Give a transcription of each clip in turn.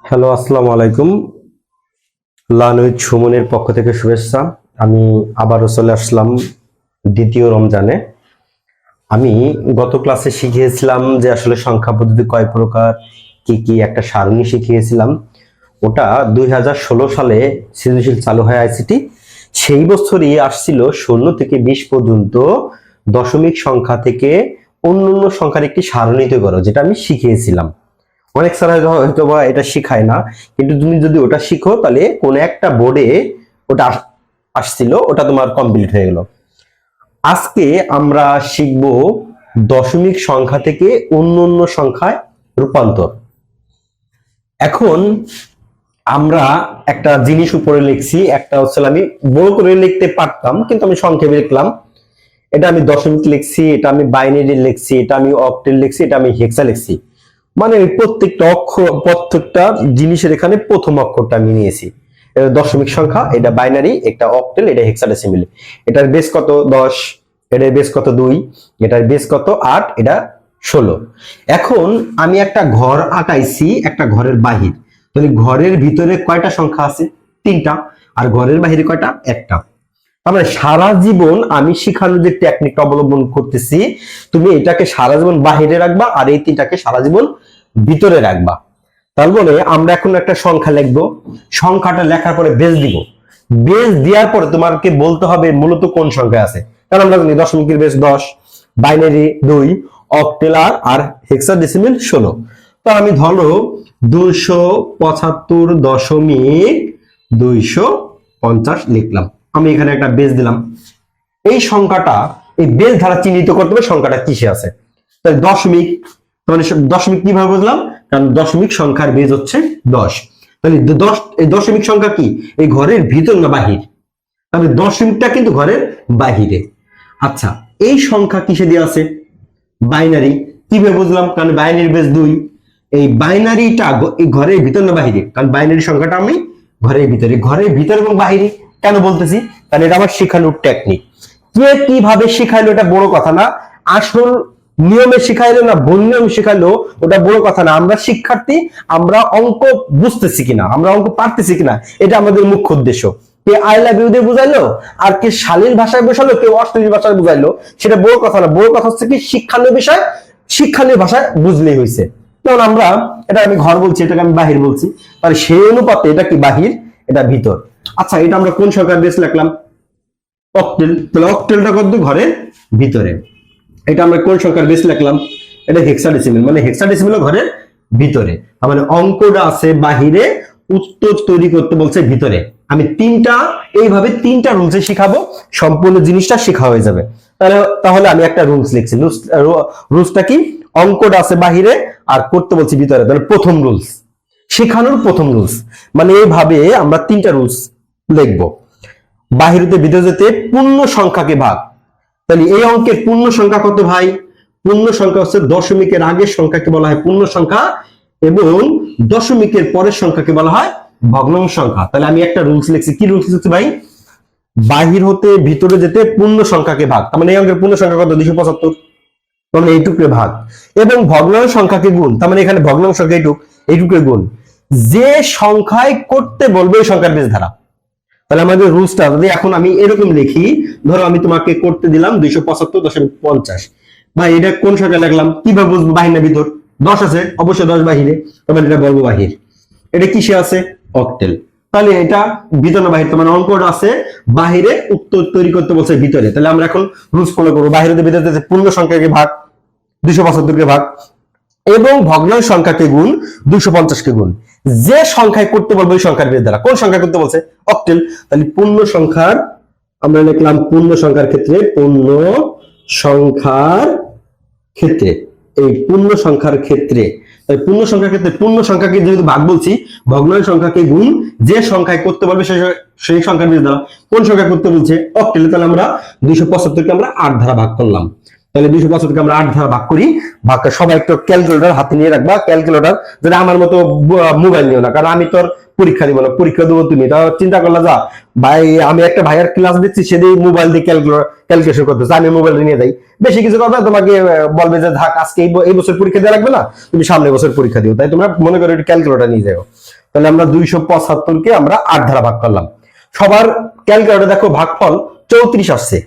Hello, আসসালামু আলাইকুম। Learn with সুমনের পক্ষ থেকে শুভেচ্ছা। আমি আবারও চলে আসলাম দ্বিতীয় রমজানে। আমি গত ক্লাসে শিখিয়েছিলাম যে আসলে সংখ্যা পদ্ধতি কয় প্রকার, কি কি একটা সারণী শিখিয়েছিলাম। ওটা 2016 সালে সৃজনশীল চালু হয় আইসিটি। সেই বছরই আসছিল 0 থেকে 20 পর্যন্ত দশমিক সংখ্যা থেকে অন্যান্য সংখ্যার একটি সারণী তৈরি করো, যেটা আমি শিখিয়েছিলাম। অনেক স্যার হয়তো বা এটা শিখায় না, কিন্তু তুমি যদি ওটা শিখো তাহলে কোন একটা বোর্ডে ওটা আসছিল, ওটা তোমার কমপ্লিট হয়ে গেল। আজকে আমরা শিখব দশমিক সংখ্যা থেকে অন্যান্য সংখ্যায় রূপান্তর। এখন আমরা একটা জিনিস উপরে লিখছি, একটা হচ্ছে আমি বড় করে লিখতে পারতাম কিন্তু আমি সংক্ষেপে লিখলাম। এটা আমি দশমিক লিখছি, এটা আমি বাইনারি লিখছি, এটা আমি অক্টেল লিখছি, এটা আমি হেক্সা লিখছি। মানে প্রত্যেকটা অক্ষর, প্রত্যেকটা জিনিসের এখানে প্রথম অক্ষরটা আমি নিয়েছি। এটা দশমিক সংখ্যা, এটা বাইনারি, এটা অক্টেল, এটা হেক্সাডেসিমাল। এটার বেস কত 10, এটার বেস কত 2, এটার বেস কত 8, এটা 16। এখন আমি একটা ঘর আঁকাইছি, একটা ঘরের বাহির। তাহলে ঘরের ভিতরে কয়টা সংখ্যা আছে? 3টা। আর ঘরের বাহিরে কয়টা? 1টা। তারপরে সারা জীবন আমি শিখানোর যে টেকনিকটা অবলম্বন করতেছি, তুমি এটাকে সারা জীবন বাহিরে রাখবা আর এই 3টাকে সারা জীবন ভিতরে রাখবা। তারপরে আমরা এখন একটা সংখ্যা লিখবো, সংখ্যাটা লেখার পরে বেস দিব। বেস দেওয়ার পরে তোমাকে বলতে হবে মূলত কোন সংখ্যা আছে। কারণ আমরা জানি দশমিকের বেস 10, বাইনারি 2, অক্টেল আর হেক্সাডেসিমাল 16। তো আমি ধরো 275.250 লিখলাম। আমি এখানে একটা বেস দিলাম। এই সংখ্যাটা, এই বেস দ্বারা চিহ্নিত করতে হবে সংখ্যাটা কিসে আছে। তাই দশমিক, মানে দশমিক কিভাবে বুঝলাম? কারণ দশমিক সংখ্যার বেস হচ্ছে 10। তাহলে 10, এই দশমিক সংখ্যা কি এই ঘরের ভিতর না বাহির? তাহলে দশমিকটা কিন্তু ঘরের বাহিরে। আচ্ছা, এই সংখ্যা কিসে দেওয়া আছে? বাইনারি। কিভাবে বুঝলাম? কারণ বাইনারি বেস 2। এই বাইনারিটা এই ঘরের ভিতর না বাহিরে? কারণ বাইনারি সংখ্যাটা আমি ঘরের ভিতরে। ঘরের ভিতর এবং বাহিরে কেন বলতেছি? কারণ এটা আমার শেখানোর টেকনিক। কে কিভাবে শিখাইলো এটা বড় কথা না, আসল নিয়মে শিখাইলো না ভুল নিয়ম শিখাইলো ওটা বড় কথা না। আমরা শিক্ষার্থী, আমরা অঙ্ক বুঝতেছি কিনা, আমরা অঙ্ক পারতেছি কিনা, এটা আমাদের মুখ্য উদ্দেশ্য। কে আই লাভ ইউ দিয়ে বুঝাইলো আর কে শালীন ভাষায় বোঝালো, কেউ অশ্লীল ভাষায় বুঝাইলো, সেটা বড় কথা না। বড় কথা হচ্ছে কি শিক্ষানীয় বিষয়, শিক্ষানীয় ভাষায় বুঝলেই হয়েছে। যেমন আমরা, এটা আমি ঘর বলছি, এটাকে আমি বাহির বলছি, তাহলে সেই অনুপাতে এটা কি বাহির, এটা ভিতর। আচ্ছা, এটা আমরা কোন সংখ্যার বেস লিখলাম? অক্টেল। তাহলে অক্টেলটা কত? ঘরের ভিতরে। এটা আমরা কোন সংখ্যার বেস লিখলাম? এটা হেক্সাডেসিমাল, মানে হেক্সাডেসিমাল ঘরের ভিতরে। তার মানে অঙ্কটা আছে বাহিরে, উত্তর তৈরি করতে বলছে ভিতরে। আমি এইভাবে 3টা রুলসে শিখাবো, সম্পূর্ণ জিনিসটা শেখা হয়ে যাবে। তাহলে আমি একটা রুলস লিখছি। রুলসটা কি? অঙ্কটা আছে বাহিরে আর করতে বলছি ভিতরে। তাহলে প্রথম রুলস, শেখানোর প্রথম রুলস, মানে এইভাবে আমরা 3টা রুলস লিখবো। বাহির হতে ভিতরে যেতে পূর্ণ সংখ্যাকে ভাগ। তাহলে এই অঙ্কের পূর্ণ সংখ্যা কত ভাই? পূর্ণ সংখ্যা হচ্ছে দশমিকের আগের সংখ্যাকে বলা হয় পূর্ণ সংখ্যা, এবং দশমিকের পরের সংখ্যাকে বলা হয় ভগ্নাংশ সংখ্যা। তাহলে আমি একটা রুলস লিখছি। কি রুলস লিখছি ভাই? বাহির হতে ভিতরে যেতে পূর্ণ সংখ্যাকে ভাগ। তার মানে এই অঙ্কের পূর্ণ সংখ্যা কত? 275। তাহলে এইটুকুকে ভাগ, এবং ভগ্নাংশ সংখ্যাকে গুণ। তার মানে এখানে ভগ্নাংশ সংখ্যা এইটুকুকে গুণ। যে সংখ্যায় করতে বলবে ওই সংখ্যার বেস ধারা। তাহলে আমাদের রুলসটা যদি এখন আমি এরকম লিখি, ধরো আমি তোমাকে করতে দিলাম 275.50। ভাই এটা কোন সংখ্যা লিখলাম? কিভাবে বুঝবো বাহির না ভিতর? 10 আছে, অবশ্যই 10 বাহিরে, তবে এটা বর্গ বাহির। এটা কিসে আছে? অক্টেল। তাহলে এটা ভিতর না বাহির? তার মানে অঙ্কটা আছে বাহিরে, উত্তর তৈরি করতে বলছে ভিতরে। তাহলে আমরা এখন রুলস ফলো করবো। বাহিরে ভিতরে পূর্ণ সংখ্যাকে ভাগ, 275 ভাগ, এবং ভগ্নাংশ সংখ্যাকে গুণ, 250 গুণ। যে সংখ্যায় করতে বলবো ওই সংখ্যার বেস দ্বারা। কোন সংখ্যা করতে বলছে? অক্টেল। তাহলে পূর্ণ সংখ্যার, আমরা লিখলাম পূর্ণ সংখ্যার ক্ষেত্রে, পূর্ণ সংখ্যার ক্ষেত্রে, এই পূর্ণ সংখ্যার ক্ষেত্রে, তাই পূর্ণ সংখ্যার ক্ষেত্রে পূর্ণ সংখ্যাকে যেহেতু ভাগ বলছি, ভগ্নাংশ সংখ্যাকে গুণ যে সংখ্যায় করতে বলবে সেই সংখ্যার বেস দ্বারা। কোন সংখ্যা করতে বলছে? অক্টেল। তাহলে আমরা 275কে আমরা 8 দ্বারা ভাগ করলাম। তাহলে 275কে আমরা 8 দ্বারা ভাগ করি, ভাগ সবাই একটু ক্যালকুলেটর হাতে নিয়ে রাখবা, ক্যালকুলেটর যেটা আমার মতো মোবাইল নিও না, কারণ আমি তোর পরীক্ষা দিব না, পরীক্ষা দেবো তুমি, তা চিন্তা করলা যা ভাই আমি একটা ভাইয়ের ক্লাস দিচ্ছি সেদিন মোবাইল দিয়ে ক্যালকুলেশন করতেছে, আমি মোবাইল নিয়ে যাই, বেশি কিছু কথা তোমাকে বলবে যে থাক আজকে এই বছর পরীক্ষা দেওয়া লাগবে না, তুমি সামনে বছর পরীক্ষা দিও, তাই তোমরা মনে করো একটু ক্যালকুলেটর নিয়ে যাও। তাহলে আমরা 275 কে আমরা 8 দ্বারা ভাগ করলাম, সবার ক্যালকুলেটরে দেখো ভাগফল 34 আসছে,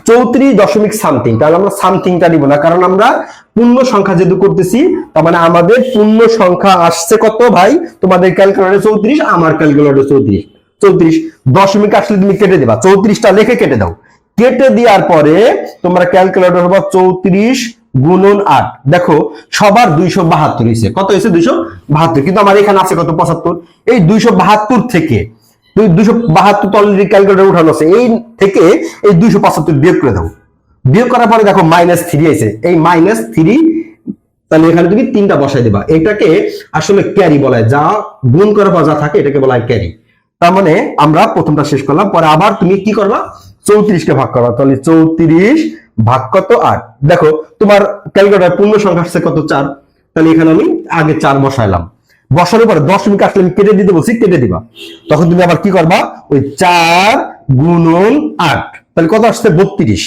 34 দশমিক সামথিং, তাহলে আমরা সামথিংটা দিব না, কারণ আমরা পূর্ণ সংখ্যা যেহেতু করতেছি, তার মানে আমাদের পূর্ণ সংখ্যা আসছে কত ভাই, তোমাদের ক্যালকুলেটরে 34, আমার ক্যালকুলেটরে 34, 34 দশমিক আসলে তুমি কেটে দিবা, 34টা লিখে কেটে দাও, কেটে দেওয়ার পরে তোমরা ক্যালকুলেটর হবে 34 গুণন 8, দেখো সবার 272 হয়েছে, কত হয়েছে 272, কিন্তু আমার এখানে আছে কত 75, এই 272 থেকে 272 অলরেডি ক্যালকুলেটর উঠানো আছে, এই থেকে এই 275 বিয়োগ করে দাও, বিয়োগ করার পরে দেখো -3 আছে, এই -3, তাহলে এখানে তুমি 3টা বসাই দিবা, এটাকে আসলে ক্যারি বলা হয়, যা গুণ করার পর যা থাকে এটাকে বলা হয় ক্যারি। তার মানে আমরা প্রথমটা শেষ করলাম, পরে আবার তুমি কি করবা 34 কে ভাগ করবা, তাহলে 34 ভাগ কত 8, দেখো তোমার ক্যালকুলেটর পূর্ণ সংখ্যা আসছে কত 4, তাহলে এখানে আমি আগে 4 বসাইলাম, বসানোর পরে দশমিক আসলে আমি কেটে দিতে বলছি, কেটে দিবা, তখন তুমি আবার কি করবা ওই 4 গুণন 8, তাহলে কত আসছে 32,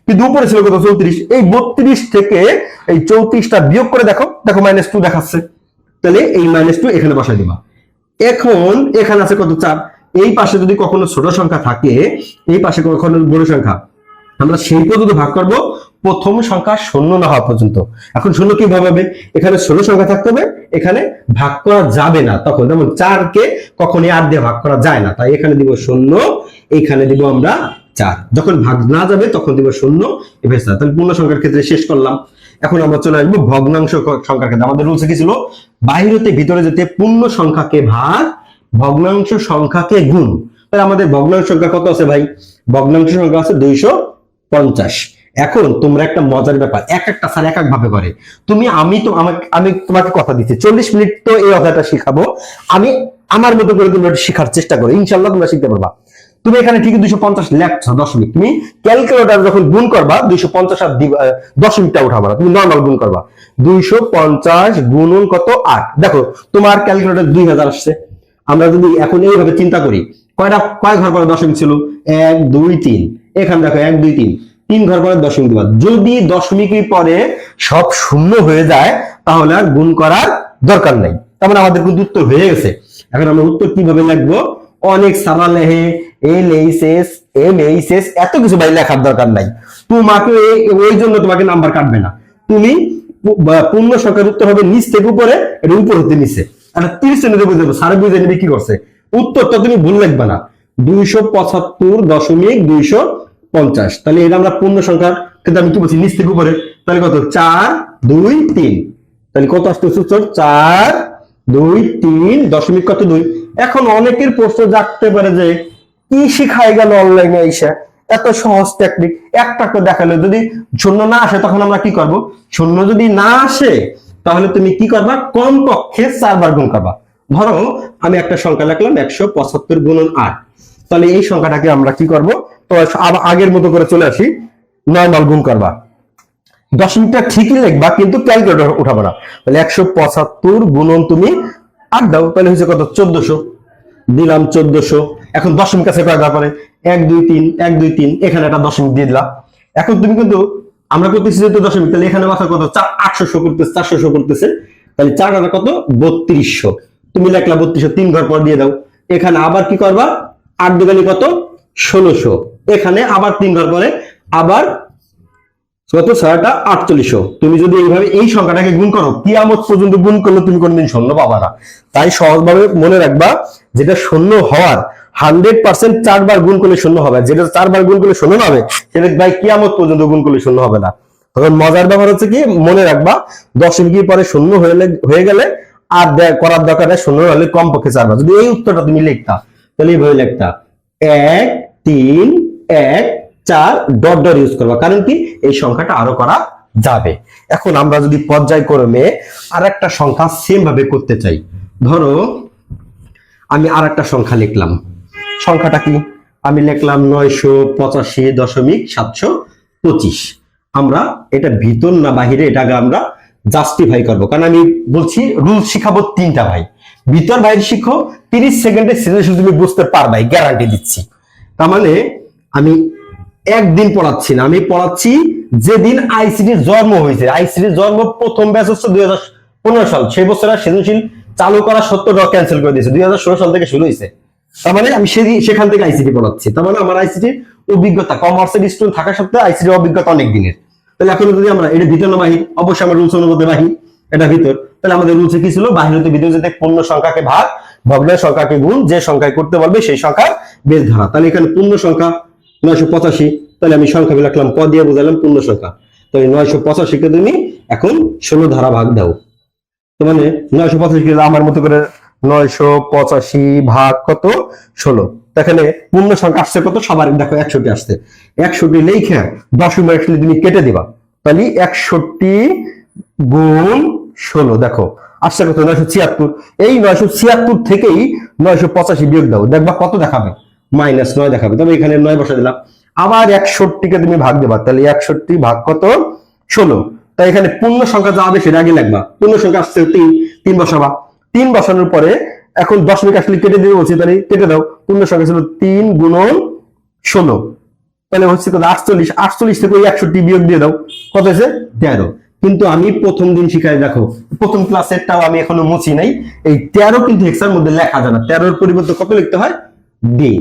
কিন্তু উপরে ছিল কত 34, এই 32 থেকে এই 34টা বিয়োগ করে দেখো, দেখো -2 দেখাচ্ছে, তাহলে এই -2 এখানে বসাই দিবা। এখন এখানে আছে কত 4, এই পাশে যদি কখনো ছোট সংখ্যা থাকে, এই পাশে কখনো বড় সংখ্যা, আমরা সেই পর্যন্ত ভাগ করব প্রথম সংখ্যা শূন্য না হওয়া পর্যন্ত। এখন শূন্য কিভাবে হবে, এখানে ছোট সংখ্যা থাকতে হবে, এখানে ভাগ করা যাবে না, তখন যেমন 4 কে কখনই 8 দিয়ে ভাগ করা যায় না, তাই এখানে দিব 0, এখানে দিব আমরা 4, যখন ভাগ না যাবে তখন দিব 0 এভাবে। তাহলে পূর্ণ সংখ্যার ক্ষেত্রে শেষ করলাম। এখন আমরা চলে আসবো ভগ্নাংশ সংখ্যার ক্ষেত্রে। আমাদের রুলসে কি ছিল, বাইরে হতে ভিতরে যেতে পূর্ণ সংখ্যাকে ভাগ, ভগ্নাংশ সংখ্যাকে গুণ। তাহলে আমাদের ভগ্নাংশ সংখ্যা কত আছে ভাই, ভগ্নাংশ সংখ্যা আছে 250। এখন তোমরা একটা মজার ব্যাপার, এক একটা স্যার এক এক ভাবে করে, আমি তোমাকে কথা দিচ্ছি 40 মিনিট তো এই অধ্যায়টা শিখাবো, আমি আমার মতো করে তোমরা শেখার চেষ্টা করো, ইনশাআল্লাহ তোমরা শিখতে পারবা। তুমি এখানে ঠিকই 250 লেখছো দশমিক, তুমি ক্যালকুলেটর যখন গুণ করবা 250 আর দশমিকটা উঠাবা না, তুমি নরমাল গুণ করবা, 250 গুণন কত 8, দেখো তোমার ক্যালকুলেটর 2000 আসছে। আমরা যদি এখন এইভাবে চিন্তা করি, কয় ঘর পরে দশমিক ছিল, 1 2 3, এখানে দেখো 1 2 3, 3 ঘর পরে দশমিক দিবা, যদি দশমিকের পরে সব শূন্য হয়ে যায় তাহলে আর গুণ করার দরকার নাই, তার মানে আমাদের কিন্তু উত্তর হয়ে গেছে। এখন আমরা উত্তর কিভাবে লিখবো, অনেক সারা লেহে LHS এত কিছু ভাই লেখার দরকার নাই, তোমাকে ওই জন্য তোমাকে নাম্বার কাটবে না, তুমি পূর্ণ সংখ্যার উত্তর হবে নিচ থেকে উপরে, এটা উপর হতে নিচে, আর 30 সেকেন্ডে বুঝে দেবো, সারা বুঝে নেবে কি করছে, উত্তরটা তুমি ভুল লিখবে না, 275.250, তাহলে এটা আমরা পূর্ণ সংখ্যার কিন্তু আমি কি বলছি নিচ থেকে উপরে, তাহলে কত 4 2 3, তাহলে কত আসছে উত্তর 4 2 3 দশমিক কত 2। এখন অনেকের প্রশ্ন জাগতে পারে যে কি শিখাই গেল অনলাইনে এসে, এত সহজ টেকনিক, একটা করে দেখালো, যদি শূন্য না আসে তখন আমরা কি করব, শূন্য যদি না আসে তাহলে তুমি কি করবা, কমপক্ষে 4 বার গুণ করবা। ধরো আমি একটা সংখ্যা লিখলাম 175 গুণন 8, তাহলে এই সংখ্যাটাকে আমরা কি করব, তো আগের মতো করে চলে আসি, নরমাল গুণ করবা, দশমিকটা ঠিকই লিখবা কিন্তু ক্যালকুলেটর উঠাবে না, তাহলে 175 গুণন তুমি 8 দাও, তাহলে হচ্ছে কত 1400, দিলাম 1400। এখন দশমিক আছে কয়টা পরে, 1 2 3 1 2 3, এখানে একটা দশমিক দিয়ে দিলা। এখন তুমি কিন্তু আমরা করতেছি যেহেতু দশমিক, তাহলে এখানে মাথা কত 800 করতেছে, 400 করতেছে, তাহলে 4 আর কত 3200, তুমি লিখলা 3200, 3 ঘর পর দিয়ে দাও, এখানে আবার কি করবা 8 দুগুণে কত 1600, এখানে আবার 3 ঘর পরে আবার কত 6টা 4800। তুমি যদি এইভাবে এই সংখ্যাটাকে গুণ করো, কিয়ামত পর্যন্ত গুণ করলে তুমি কোনদিন শূন্য পাবা না। তাই সহজভাবে মনে রাখবা, যেটা শূন্য হওয়ার 100% 4 বার গুণ করলে শূন্য হবে, যেটা 4 বার গুণ করলে শূন্য হবে সেটা ভাই কিয়ামত পর্যন্ত গুণ করলে শূন্য হবে না। তখন মজার ব্যাপার হচ্ছে কি, মনে রাখবা দশমিকের পরে শূন্য হয়ে গেলে আর করার দরকার নেই, শূন্য হলে কমপক্ষে 4 বার। যদি এই উত্তরটা তুমি লিখতা তাহলে এইভাবে লিখতা 1 3 1 4 ডট ডট ইউজ করবা, কারণ কি এই সংখ্যাটা আরো করা যাবে। এখন আমরা যদি পর্যায়ক্রমে আর একটা সংখ্যা সেম ভাবে করতে চাই, ধরো আমি আর একটা সংখ্যা লিখলাম, সংখ্যাটা কি আমি লিখলাম 985.725, আমরা এটা ভিতর না বাহিরে, এটাকে আমরা জাস্টিফাই করবো। কারণ আমি বলছি রুল শিখাবো 3টা ভাই, ভিতর বাইরে শিখো, 30 সেকেন্ডে সৃজনশীল তুমি বুঝতে পারবাই, গ্যারান্টি দিচ্ছি। তার মানে আমি একদিন পড়াচ্ছি না, আমি পড়াচ্ছি যেদিন আইসিটির জন্ম হয়েছে। আইসিটির জন্ম প্রথম ব্যাচ হচ্ছে 2015 সাল, সেই বছর আর সৃজনশীল চালু করা সত্ত্বেও ক্যান্সেল করে দিয়েছে, 2016 সাল থেকে শুরু হয়েছে। তার মানে আমি সেখান থেকে আইসিটি পড়াচ্ছি। তার মানে আমার আইসিটির অভিজ্ঞতা, কমার্সের স্টুডেন্ট থাকা সত্ত্বেও আইসিটির অভিজ্ঞতা অনেক দিনের। তাহলে এখন যদি আমরা এটা ভিতর না বাহির, অবশ্যই আমার রুলস অনুমতি বাহির, এটা ভিতর। তাহলে আমাদের রুলসে কি ছিল, বাহির হতে ভিতর যেতে পূর্ণ সংখ্যাকে ভাগ, ভগ্নাংশ সংখ্যাকে গুণ, যে সংখ্যায় করতে বলবে সেই সংখ্যা বেশ ধরা। তাহলে এখানে পূর্ণ সংখ্যা 985, তাহলে আমি সংখ্যা লিখলাম, ক দিয়ে বোঝালাম পূর্ণ সংখ্যা। তাহলে 985 কে তুমি এখন 16 ধারা ভাগ দাও। তো মানে 985 কে আমার মতো করে 985 ভাগ কত 16। এখানে পূর্ণ সংখ্যা আসছে কত, সবার দেখো 61 আসছে। 61 লিখে দশমিক আসলে তুমি কেটে দিবা, তাহলে 61 গুণ 16 দেখো আসছে কত 976। এই 976 থেকেই 985 বিয়োগ দাও, দেখবা কত দেখাবে, -9 দেখাবে। তবে এখানে 9 বসা দিলাম। আবার 61 কে তুমি ভাগ দেবা, তাহলে 61 ভাগ কত 16। তাই এখানে পূর্ণ সংখ্যা যা হবে সেটা আগে লিখবা। পূর্ণ সংখ্যা আসছে 3 বসাবা। 3 বসানোর পরে এখন দশমিক আসলে কেটে দিতে বলছি, তাহলে কেটে দাও। পূর্ণ সংখ্যা ছিল 3 গুণন 16, তাহলে হচ্ছে কত 48। 48 থেকে 61 বিয়োগ দিয়ে দাও, কত হয়েছে 13। কিন্তু আমি প্রথম দিন শিখাই, দেখো প্রথম ক্লাসেরটাও আমি এখনো মুছি নাই, এই 13 কিন্তু হেক্সার মধ্যে লেখা যায় না, 13 পরিবর্তে কত লিখতে হয় ডি।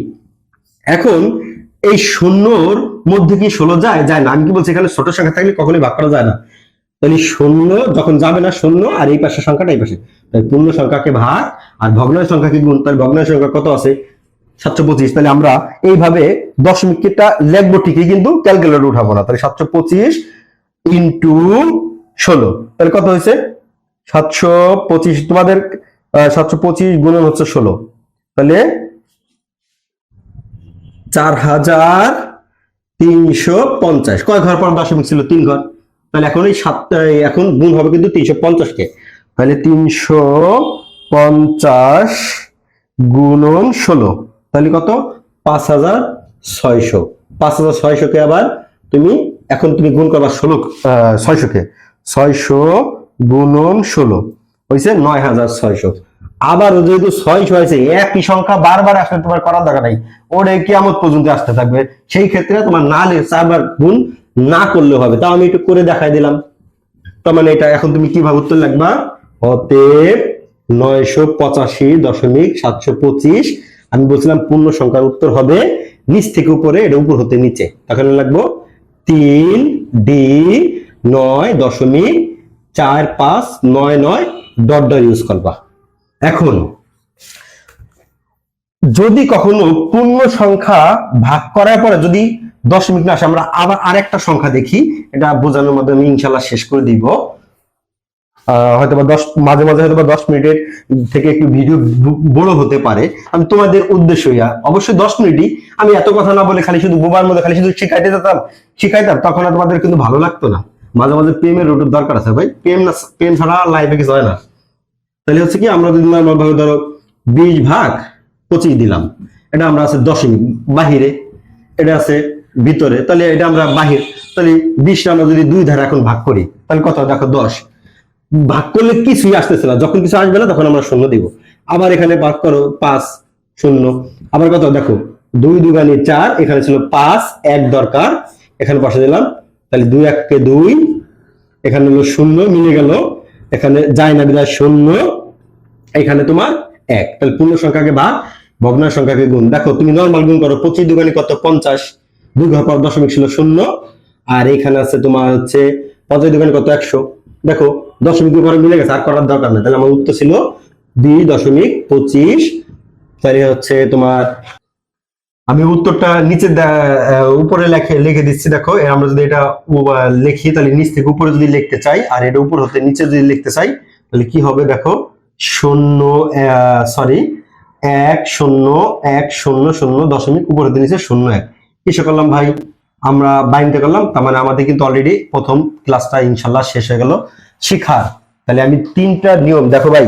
এখন এই শূন্যর মধ্যে কি 16 যায়? যায় না। আমি কি বলছি, এখানে ছোট সংখ্যা থাকলে কখনোই ভাগ করা যায় না। তাহলে শূন্য যখন যাবে না, শূন্য আর এই পাশের সংখ্যাটা এই পাশে, তাই পূর্ণ সংখ্যাকে ভাগ আর ভগ্নাংশ সংখ্যাকে গুণ। তাহলে ভগ্নাংশ সংখ্যা কত আছে 725। তাহলে আমরা এইভাবে দশমিকটা লিখবো ঠিকই, কিন্তু ক্যালকুলেটর উঠাবো না। তাহলে 725 ইন্টু 16, তাহলে কত হয়েছে 725। তোমাদের 725 গুণন হচ্ছে 16, তাহলে 4350। কয় ঘর পর দশমিক ছিল? 3 ঘর। তাহলে এখন এই এখন গুণ হবে কিন্তু 350 কে। তাহলে 350 গুণন 16, তাহলে কত 5600। 5600 কে আবার তুমি এখন তুমি গুণ করবা 600 কে। 600 গুণন 16 হয়েছে 9600। আবার যেহেতু 600 হয়েছে, একই সংখ্যা বারবার আসলে তোমার করার দরকার নাই, ওরে কিয়ামত পর্যন্ত আসতে থাকবে। সেই ক্ষেত্রে তোমার না 4বার গুণ না করলে হবে। তাও আমি একটু করে দেখাই দিলাম। তার মানে এটা এখন তুমি কিভাবে উত্তর লিখবা, অতএব 985.725। আমি বলছিলাম পূর্ণ সংখ্যার উত্তর হবে নিচ থেকে উপরে, এটা উপর হতে নিচে। তাহলে লিখবো 3D 9.4599 ডট ডট ইউজ করবা। এখন যদি কখনো পূর্ণ সংখ্যা ভাগ করার পরে যদি দশমিক না আসে, আমরা আবার আরেকটা সংখ্যা দেখি, এটা বোঝানোর মাধ্যমে ইনশাল্লাহ শেষ করে দিব। হয়তোবা মাঝে মাঝে হয়তোবা 10 মিনিটের থেকে একটু ভিডিও বড় হতে পারে। আমি তোমাদের উদ্দেশ্য অবশ্যই 10 মিনিটই, আমি এত কথা না বলে খালি শুধু বোবার মধ্যে খালি শুধু শিখাইতাম, তখন আর তোমাদের কিন্তু ভালো লাগতো না। মাঝে মাঝে প্রেমের রুটের দরকার আছে ভাই, প্রেম ছাড়া লাইফে কিছু হয় না। তাহলে হচ্ছে কি, আমরা যদি নর্মাল ভাবে ধরো 20 ভাগ 25 দিলাম, এটা আমরা আছে দশমিক বাহিরে, এটা আছে ভিতরে, তাহলে এটা আমরা বাহির। তাহলে 20 আমরা যদি 2 ধারা এখন ভাগ করি, তাহলে কত দেখো 10। ভাগ করলে কিছুই আসতেছে না, যখন কিছু আসবে না তখন আমরা শূন্য দিব। আবার এখানে ভাগ করো 5 0, আবার কত দেখো 2 2 4, এখানে ছিল 5 1 দরকার, এখানে বসে দিলাম। তাহলে 2 1 কে 2, এখানে হলো 0 মিলে গেল, এখানে যায় না বিদায় 0, এখানে তোমার 1। তাহলে পূর্ণ সংখ্যাকে ভাগ, ভগ্নাংশ সংখ্যাকে গুণ। দেখো তুমি নরমাল গুণ করো, 25 2 কত 50, 2 ঘর পর দশমিক ছিল 0, আর এখানে আছে তোমার হচ্ছে 50 2 কত 100। দেখো দশমিক ঘরে মিলে গেছে, আর করার দরকার নেই। তাহলে আমার উত্তর ছিল 2.25। তাহলে হচ্ছে তোমার, আমি উত্তরটা নিচে উপরে লিখে দিচ্ছি। দেখো আমরা যদি এটা লিখি, তাহলে নিচ থেকে উপরে যদি লিখতে চাই, আর এটা উপর হতে নিচে যদি লিখতে চাই, তাহলে কি হবে দেখো 1.0 দশমিক উপর হতে নিচে 0.1। কিসে করলাম ভাই, আমরা বাইনতে করলাম। তার মানে আমাদের কিন্তু অলরেডি প্রথম ক্লাসটা ইনশাল্লাহ শেষ হয়ে গেল শিখার। তাহলে আমি 3টা নিয়ম, দেখো ভাই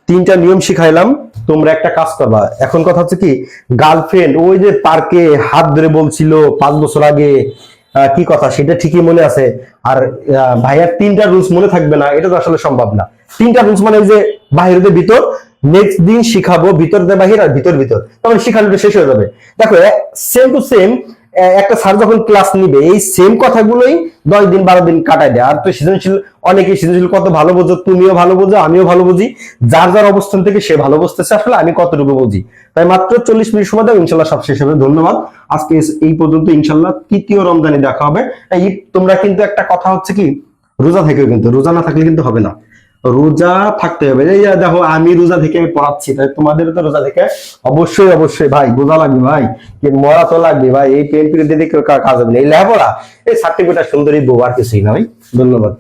3টা নিয়ম শিখাইলাম, তোমরা একটা কাজ করবা। এখন কথা হচ্ছে কি, গার্লফ্রেন্ড ওই যে পার্কে হাত ধরে বলছিল 5 বছর আগে, কি কথা সেটা ঠিকই মনে আছে। আর ভাইয়ার 3টা রুলস মনে থাকবে না, এটা তো আসলে সম্ভব না। 3টা রুলস মানে যে বাহিরের ভিতর, নেক্সট দিন শিখাবো ভিতর দিয়ে বাহির আর ভিতর ভিতর, তখন শিখানোটা শেষ হয়ে যাবে। দেখো সেম টু সেম একটা স্যার যখন ক্লাস নিবে এই সেম কথাগুলোই 10 দিন 12 দিন কাটায় দেয়। আর তো সৃজনশীল, অনেকে সৃজনশীল কত ভালো বোঝো, তুমিও ভালো বোঝো, আমিও ভালো বুঝি, যার যার অবস্থান থেকে সে ভালো বুঝতেছে, আসলে আমি কতটুকু বুঝি। তাই মাত্র 40 মিনিট সময় দাও, ইনশাল্লাহ সব শেষ হবে। ধন্যবাদ, আজকে এই পর্যন্ত। ইনশাল্লাহ তৃতীয় রমজানে দেখা হবে। তোমরা কিন্তু একটা কথা হচ্ছে কি, রোজা থেকেও, কিন্তু রোজা না থাকলে কিন্তু হবে না, রোজা থাকতে হবে। এই যে দেখো আমি রোজা থেকে আমি পড়াচ্ছি, তাই তোমাদের তো রোজা থেকে অবশ্যই অবশ্যই ভাই বোঝা লাগবে ভাই, কি মরা তো লাগবে ভাই। এই পেন পিরিয়ড দিয়ে কাজ হবে না, এই লেখাপড়া, এই সার্টিফিকেট সুন্দরী বউ, আর কিছুই না ভাই। ধন্যবাদ।